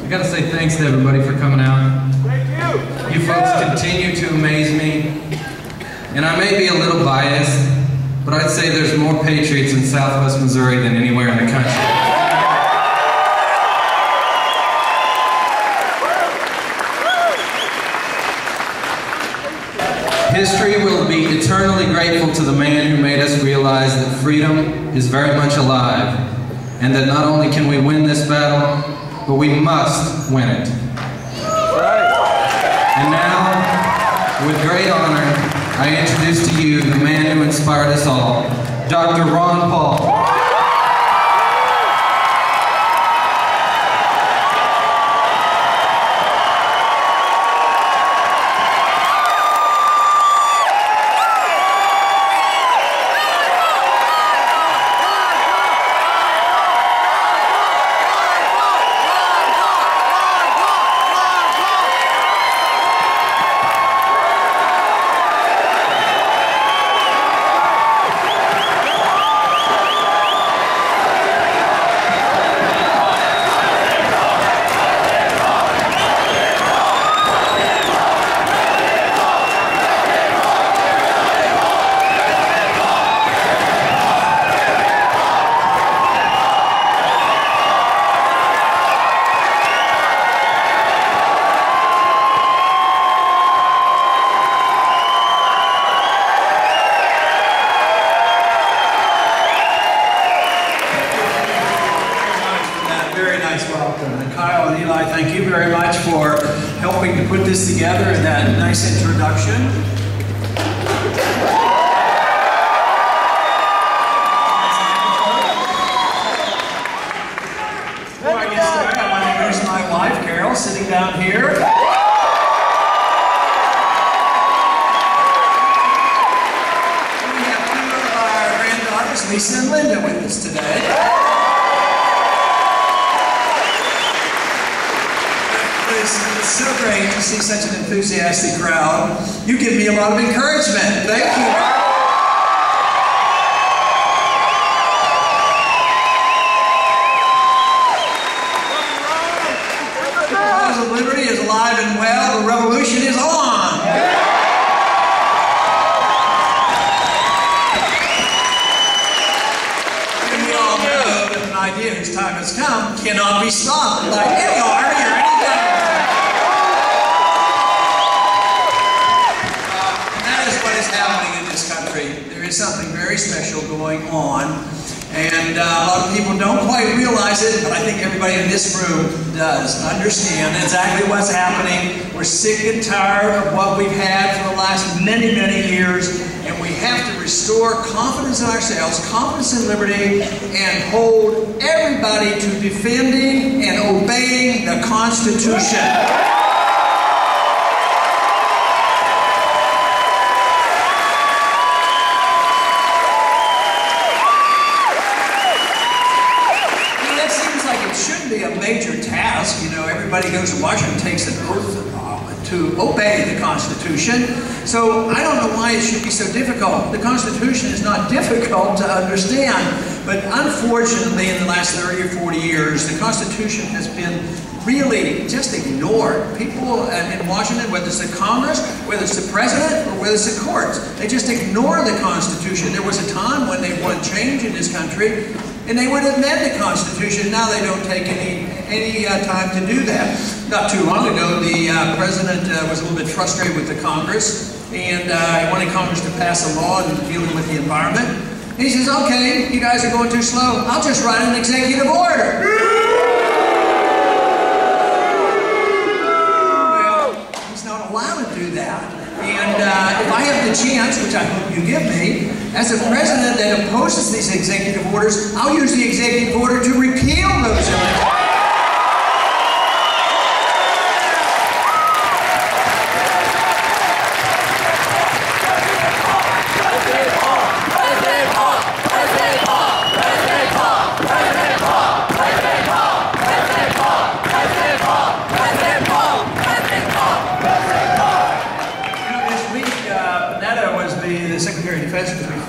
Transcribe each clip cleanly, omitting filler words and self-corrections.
I gotta say thanks to everybody for coming out. Thank you. You folks continue to amaze me. And I may be a little biased, but I'd say there's more patriots in Southwest Missouri than anywhere in the country. History will be eternally grateful to the man who made us realize that freedom is very much alive, and that not only can we win this battle, but we must win it. And now, with great honor, I introduce to you the man who inspired us all, Dr. Ron Paul. Thank you very much for helping to put this together and that nice introduction. Before I get started, I want to introduce my wife, Carol, sitting down here. We have two of our granddaughters, Lisa and Linda, with us today. It's so great to see such an enthusiastic crowd. You give me a lot of encouragement. Thank you. The cause of liberty is alive and well. The revolution is on. And we all know that an idea whose time has come cannot be stopped by any army or any government. There is something very special going on, and a lot of people don't quite realize it, but I think everybody in this room does understand exactly what's happening. We're sick and tired of what we've had for the last many, many years, and we have to restore confidence in ourselves, confidence in liberty, and hold everybody to defending and obeying the Constitution. major task. You know, everybody goes to Washington, takes an oath to obey the Constitution. So I don't know why it should be so difficult. The Constitution is not difficult to understand, but unfortunately in the last 30 or 40 years, the Constitution has been really just ignored. People in Washington, whether it's the Congress, whether it's the President, or whether it's the courts, they just ignore the Constitution. There was a time when they wanted change in this country, and they would amend the Constitution. Now they don't take any time to do that. Not too long ago, the President was a little bit frustrated with the Congress, and he wanted Congress to pass a law dealing with the environment. And he says, okay, you guys are going too slow. I'll just write an executive order. Well, he's not allowed to do that. And if I have the chance, which I hope you give me, as a president that opposes these executive orders, I'll use the executive order to repeal those orders.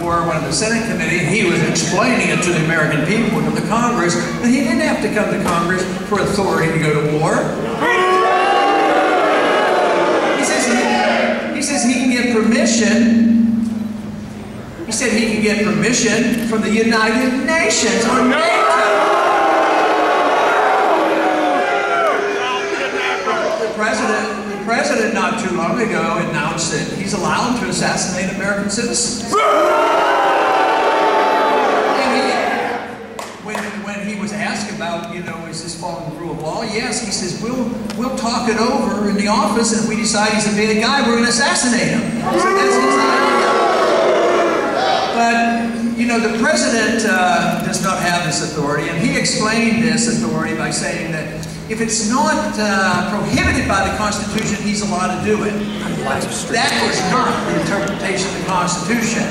One of the Senate committee, he was explaining it to the American people, to the Congress, that he didn't have to come to Congress for authority to go to war. He says he can get permission. He said he can get permission from the United Nations or NATO. The president not too long ago announced that he's allowed to assassinate American citizens. When he was asked about, you know, is this following the rule of law? Yes, he says, we'll talk it over in the office, and if we decide he's a bad guy, we're going to assassinate him. So that's his idea. But, you know, the president does not have this authority, and he explained this authority by saying that if it's not prohibited by the Constitution, he's allowed to do it. That is not the interpretation of the Constitution.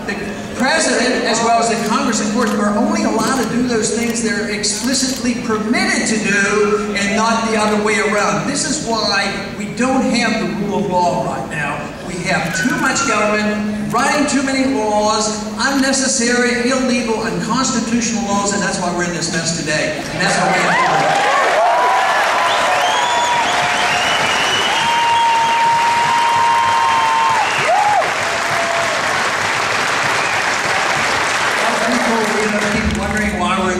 The President, as well as the Congress and courts, are only allowed to do those things they're explicitly permitted to do, and not the other way around. This is why we don't have the rule of law right now. We have too much government, writing too many laws, unnecessary, illegal, unconstitutional laws, and that's why we're in this mess today. And that's why we have to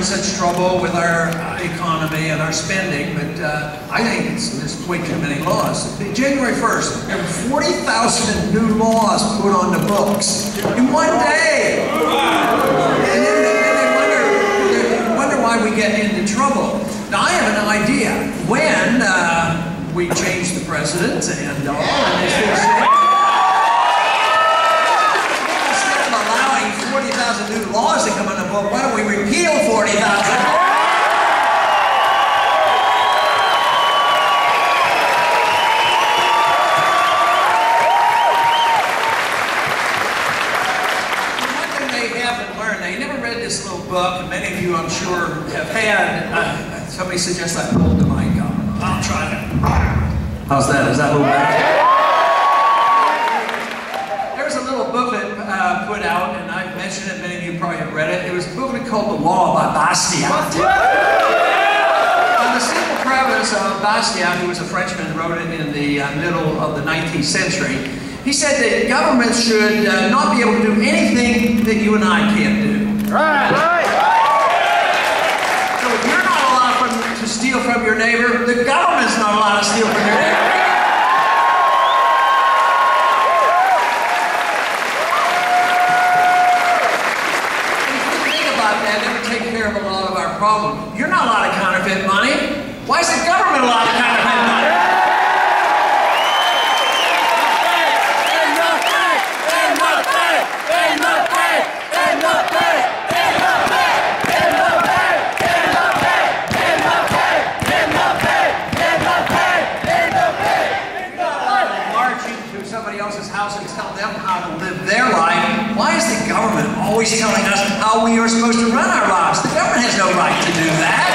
such trouble with our economy and our spending, but I think there's way too many laws. January 1st, there were 40,000 new laws put on the books in one day. And then they wonder why we get into trouble. Now, I have an idea. When we change the president and all, and instead of allowing 40,000 new laws to come on the book, why don't we repeal 40,000? This little book, and many of you, I'm sure, have had. Somebody suggests I pull the mic up. I'll try it. How's that? Is that a little better? There was a little booklet put out, and I've mentioned it. Many of you probably have read it. It was a booklet called The Law by Bastiat. On the simple premise of Bastiat, who was a Frenchman, wrote it in the middle of the 19th century. He said that government should not be able to do anything that you and I can't do. Right. So if you're not allowed to steal from your neighbor, the government's not allowed to steal from your neighbor. If you think about that, that would take care of a lot of our problems. You're not allowed to counterfeit money. Why is the government allowed to counterfeit money? Why is the government always telling us how we are supposed to run our lives? The government has no right to do that.